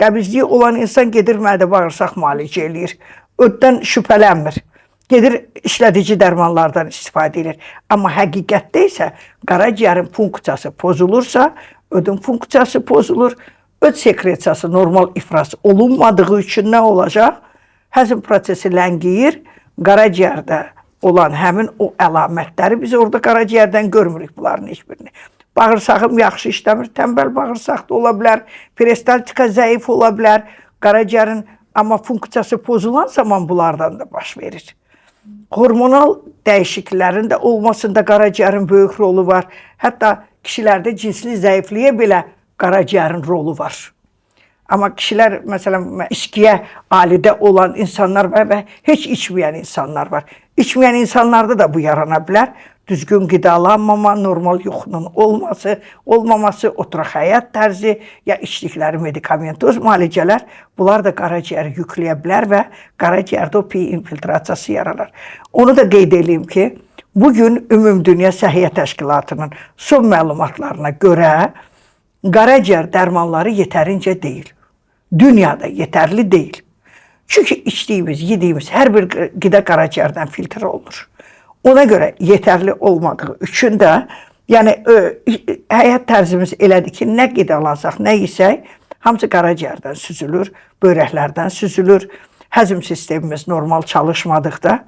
Qəbizliyi olan insan gedir mədə bağırsaq müalicə eləyir. Öddən şübhələnmir. Gedir işlədici dərmanlardan istifadə edir. Amma həqiqətdə isə qaraciyərin funksiyası pozulursa, ödün funksiyası pozulur, öd sekresiyası normal ifraz olunmadığı üçün nə olacaq? Həzm prosesi ləngiyir, qaraciyərdə olan həmin o əlamətləri biz orada qaraciyərdən görmürük bunların heç birini. Bağırsağım yaxşı işləmir, tənbəl bağırsaq da ola bilər, peristaltika zəif ola bilər, qaraciyərin amma funksiyası pozulan zaman bunlardan da baş verir. Hormonal dəyişikliklərin də olmasında qaraciyərin böyük rolu var. Hətta kişilərdə cinsli zəifliyə belə qaraciyərin rolu var. Amma kişilər, məsələn, içkiyə alidə olan insanlar var və heç içməyən insanlar var. İçməyən insanlarda da bu yarana bilər. Düzgün qidalanmama, normal yuxunun olmaması, oturaq həyat tərzi, ya içdikləri medikamentoz müalicələr, bunlar da qaraciyəri yükləyə bilər və qaraciyərdə o pi infiltrasiyası yaranar. Onu da qeyd edeyim ki, bugün Ümumdünya Səhiyyə Təşkilatının son məlumatlarına görə qaraciyər dərmanları yetərincə deyil. Dünyada yetərli deyil. Çünki içdiyimiz, yediyimiz hər bir qida qaraciyərdən filtrə olunur. Ona görə yetərli olmadığı üçün də, yəni həyat tərzimiz elədir ki, nə qidalansaq, nə yesək, hamısı qaraciyərdən süzülür, böyrəklərdən süzülür. Həzm sistemimiz normal çalışmadıqda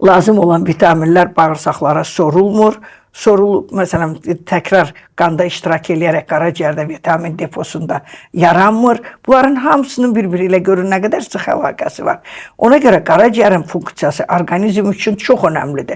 lazım olan vitaminlər bağırsaqlara sorulmur. Sorulub, məsələn, təkrar qanda iştirak eləyərək qaraciyərdə vitamin deposunda yaranmır. Bunların hamısının bir-biri ilə görün nə qədər sıx əlaqəsi var. Ona görə qaraciyərin funksiyası orqanizm üçün çox önəmlidir.